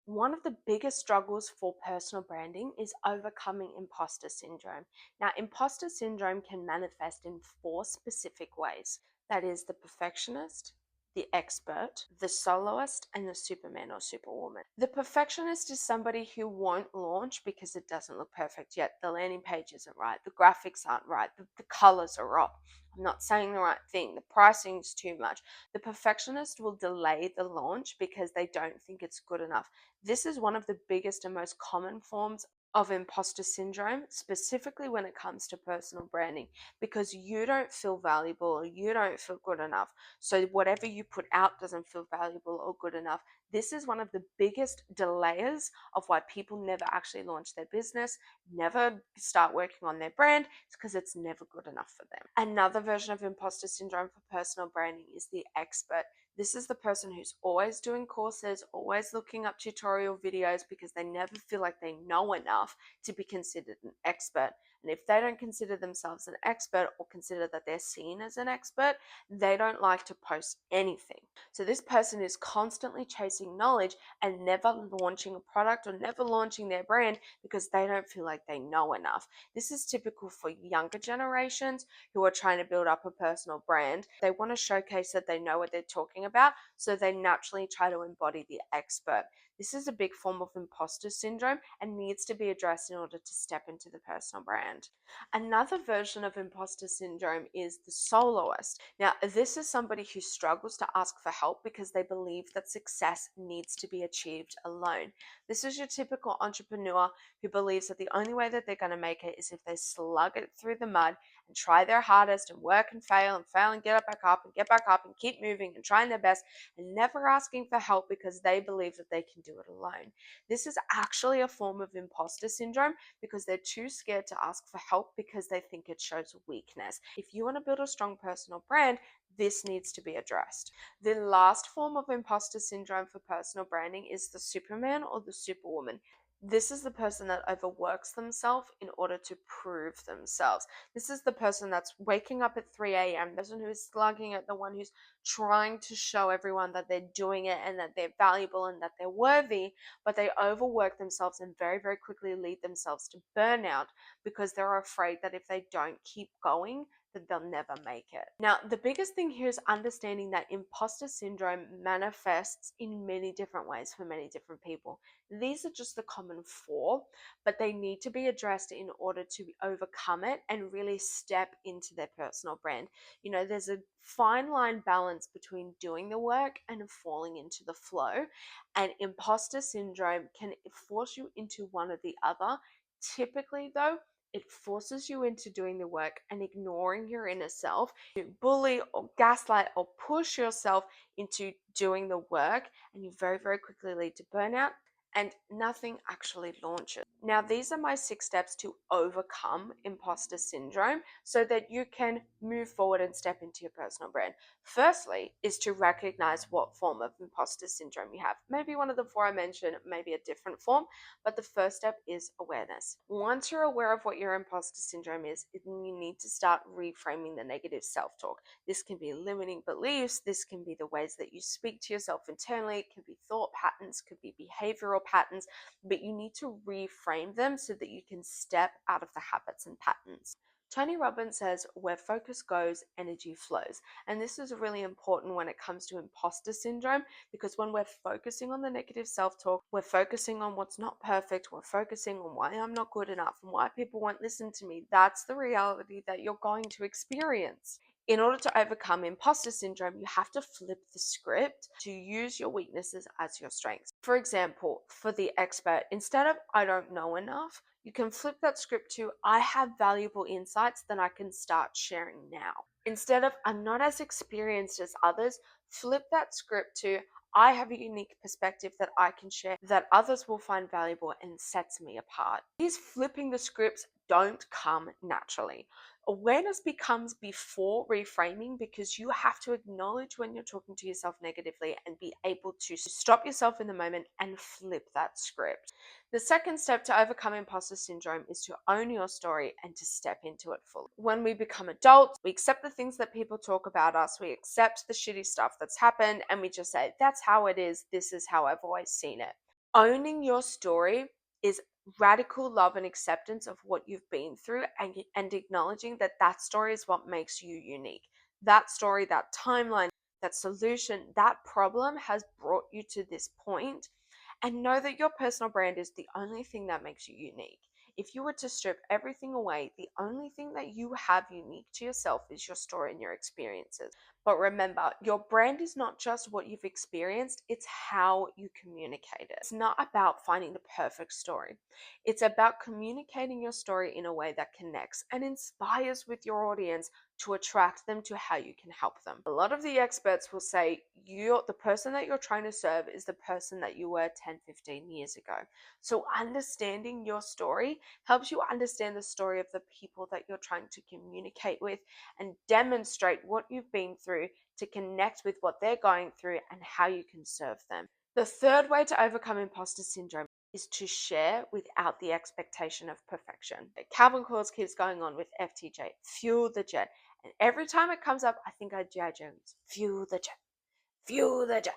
One of the biggest struggles for personal branding is overcoming imposter syndrome. Now, imposter syndrome can manifest in four specific ways. That is the perfectionist, the expert, the soloist, and the superman or superwoman. The perfectionist is somebody who won't launch because it doesn't look perfect yet. The landing page isn't right, the graphics aren't right, the colors are off. I'm not saying the right thing, the pricing is too much. The perfectionist will delay the launch because they don't think it's good enough. This is one of the biggest and most common forms of imposter syndrome, specifically when it comes to personal branding, because you don't feel valuable or you don't feel good enough. So, whatever you put out doesn't feel valuable or good enough. This is one of the biggest delayers of why people never actually launch their business, never start working on their brand. It's because it's never good enough for them. Another version of imposter syndrome for personal branding is the expert. This is the person who's always doing courses, always looking up tutorial videos because they never feel like they know enough to be considered an expert. And if they don't consider themselves an expert or consider that they're seen as an expert, they don't like to post anything. So this person is constantly chasing knowledge and never launching a product or never launching their brand because they don't feel like they know enough. This is typical for younger generations who are trying to build up a personal brand. They want to showcase that they know what they're talking about, so they naturally try to embody the expert. This is a big form of imposter syndrome and needs to be addressed in order to step into the personal brand. Another version of imposter syndrome is the soloist. Now, this is somebody who struggles to ask for help because they believe that success needs to be achieved alone. This is your typical entrepreneur who believes that the only way that they're going to make it is if they slug it through the mud and try their hardest and work and fail and get back up and get back up and keep moving and trying their best and never asking for help because they believe that they can do it alone. This is actually a form of imposter syndrome because they're too scared to ask for help because they think it shows weakness. If you want to build a strong personal brand, this needs to be addressed. The last form of imposter syndrome for personal branding is the superman or the superwoman. This is the person that overworks themselves in order to prove themselves. This is the person that's waking up at 3 a.m., the person who's slugging it, the one who's trying to show everyone that they're doing it and that they're valuable and that they're worthy, but they overwork themselves and very, very quickly lead themselves to burnout because they're afraid that if they don't keep going, that they'll never make it. Now, the biggest thing here is understanding that imposter syndrome manifests in many different ways for many different people. These are just the common four, but they need to be addressed in order to overcome it and really step into their personal brand. You know, there's a fine line balance between doing the work and falling into the flow, and imposter syndrome can force you into one or the other. Typically, though, it forces you into doing the work and ignoring your inner self. You bully or gaslight or push yourself into doing the work, and you very, very quickly lead to burnout and nothing actually launches. Now, these are my 6 steps to overcome imposter syndrome so that you can move forward and step into your personal brand. Firstly, is to recognize what form of imposter syndrome you have. Maybe one of the 4 I mentioned, maybe a different form, but the first step is awareness. Once you're aware of what your imposter syndrome is, you need to start reframing the negative self-talk. This can be limiting beliefs, this can be the ways that you speak to yourself internally, it can be thought patterns, could be behavioral patterns, but you need to reframe them so that you can step out of the habits and patterns. Tony Robbins says, where focus goes, energy flows. And this is really important when it comes to imposter syndrome, because when we're focusing on the negative self-talk, we're focusing on what's not perfect, we're focusing on why I'm not good enough and why people won't listen to me. That's the reality that you're going to experience. In order to overcome imposter syndrome, you have to flip the script to use your weaknesses as your strengths. For example, for the expert, instead of I don't know enough, you can flip that script to I have valuable insights that I can start sharing now. Instead of I'm not as experienced as others, flip that script to I have a unique perspective that I can share that others will find valuable and sets me apart. These flipping the scripts don't come naturally. Awareness becomes before reframing because you have to acknowledge when you're talking to yourself negatively and be able to stop yourself in the moment and flip that script. The second step to overcome imposter syndrome is to own your story and to step into it fully. When we become adults, we accept the things that people talk about us, we accept the shitty stuff that's happened, and we just say, that's how it is, this is how I've always seen it. Owning your story is radical love and acceptance of what you've been through, and acknowledging that that story is what makes you unique. That story, that timeline, that solution, that problem has brought you to this point. And know that your personal brand is the only thing that makes you unique. If you were to strip everything away, the only thing that you have unique to yourself is your story and your experiences. But remember, your brand is not just what you've experienced, it's how you communicate it. It's not about finding the perfect story. It's about communicating your story in a way that connects and inspires with your audience to attract them to how you can help them. A lot of the experts will say the person that you're trying to serve is the person that you were 10, 15 years ago. So understanding your story helps you understand the story of the people that you're trying to communicate with and demonstrate what you've been through to connect with what they're going through and how you can serve them. The third way to overcome imposter syndrome is to share without the expectation of perfection. Calvin Coils keeps going on with FTJ, fuel the jet. And every time it comes up, I think I G.I. Jones, fuel the jet,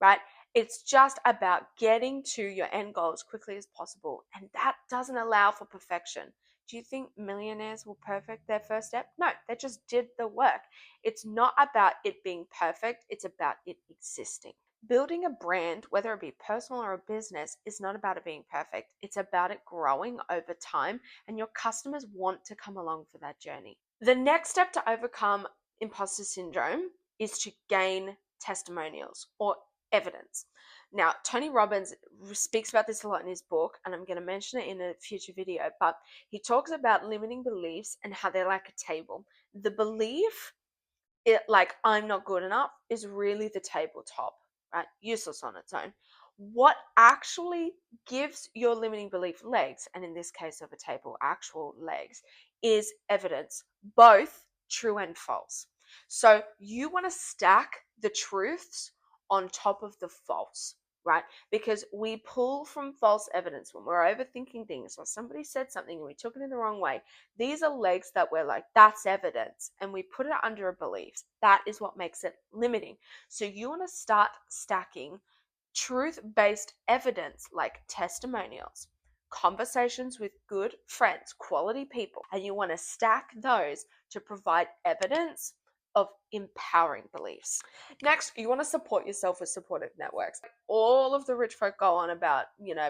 right? It's just about getting to your end goal as quickly as possible. And that doesn't allow for perfection. Do you think millionaires will perfect their first step? No, they just did the work. It's not about it being perfect, it's about it existing. Building a brand, whether it be personal or a business, is not about it being perfect. It's about it growing over time, and your customers want to come along for that journey. The next step to overcome imposter syndrome is to gain testimonials or evidence. Now, Tony Robbins speaks about this a lot in his book, and I'm going to mention it in a future video, but he talks about limiting beliefs and how they're like a table. The belief, like I'm not good enough, is really the tabletop, right? Useless on its own. What actually gives your limiting belief legs, and in this case of a table, actual legs, is evidence, both true and false. So you want to stack the truths on top of the false, right? Because we pull from false evidence when we're overthinking things, or somebody said something and we took it in the wrong way. These are legs that we're like, that's evidence, and we put it under a belief. That is what makes it limiting. So you want to start stacking truth-based evidence like testimonials, conversations with good friends, quality people, and you want to stack those to provide evidence of empowering beliefs. Next, you want to support yourself with supportive networks. All of the rich folk go on about,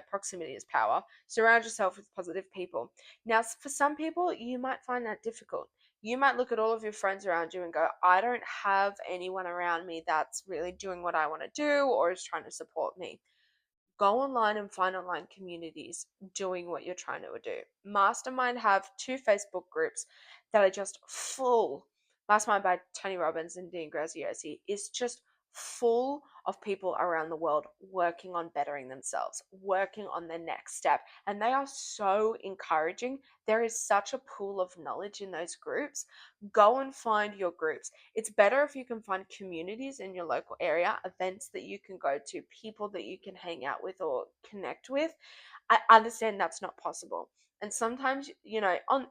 proximity is power. Surround yourself with positive people. Now, for some people, you might find that difficult. You might look at all of your friends around you and go, I don't have anyone around me that's really doing what I want to do or is trying to support me. Go online and find online communities doing what you're trying to do. Mastermind have 2 Facebook groups that are just full. Mastermind by Tony Robbins and Dean Graziosi is just full of people around the world working on bettering themselves, working on their next step. And they are so encouraging. There is such a pool of knowledge in those groups. Go and find your groups. It's better if you can find communities in your local area, events that you can go to, people that you can hang out with or connect with. I understand that's not possible. And sometimes,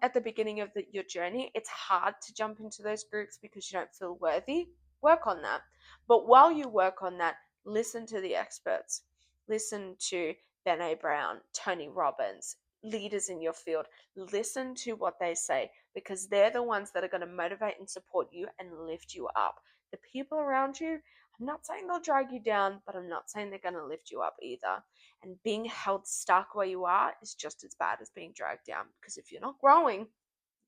at the beginning of your journey, it's hard to jump into those groups because you don't feel worthy. Work on that. But while you work on that, listen to the experts. Listen to Brené Brown, Tony Robbins, leaders in your field. Listen to what they say because they're the ones that are going to motivate and support you and lift you up. The people around you, I'm not saying they'll drag you down, but I'm not saying they're going to lift you up either. And being held stuck where you are is just as bad as being dragged down because if you're not growing,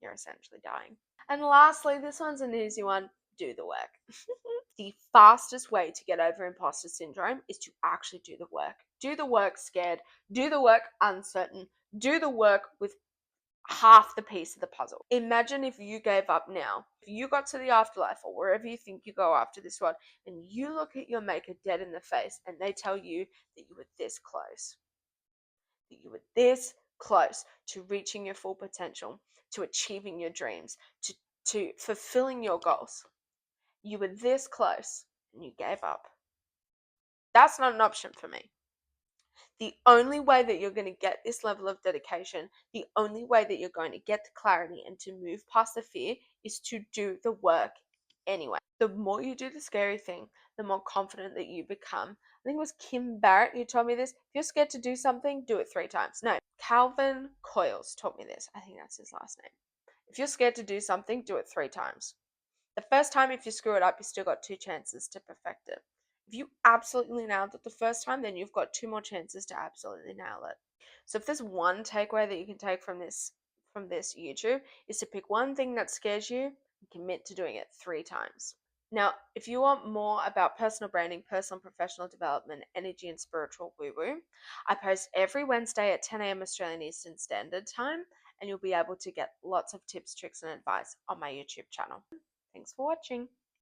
you're essentially dying. And lastly, this one's an easy one, do the work. The fastest way to get over imposter syndrome is to actually do the work. Do the work scared, do the work uncertain, do the work with half the piece of the puzzle. Imagine if you gave up now. If you got to the afterlife or wherever you think you go after this one, and you look at your maker dead in the face and they tell you that you were this close, to reaching your full potential, to achieving your dreams, to fulfilling your goals. You were this close and you gave up. That's not an option for me. The only way that you're going to get this level of dedication, the only way that you're going to get the clarity and to move past the fear is to do the work anyway. The more you do the scary thing, the more confident that you become think it was Kim Barrett who told me this. If you're scared to do something, do it 3 times. No, Calvin Coyles taught me this. I think that's his last name. If you're scared to do something, do it 3 times. The first time, if you screw it up, you still got 2 chances to perfect it. If you absolutely nailed it the first time, then you've got 2 more chances to absolutely nail it. So if there's one takeaway that you can take from this YouTube, is to pick one thing that scares you and commit to doing it 3 times. Now, if you want more about personal branding, personal and professional development, energy, and spiritual woo woo, I post every Wednesday at 10 a.m. Australian Eastern Standard Time, and you'll be able to get lots of tips, tricks, and advice on my YouTube channel. Thanks for watching.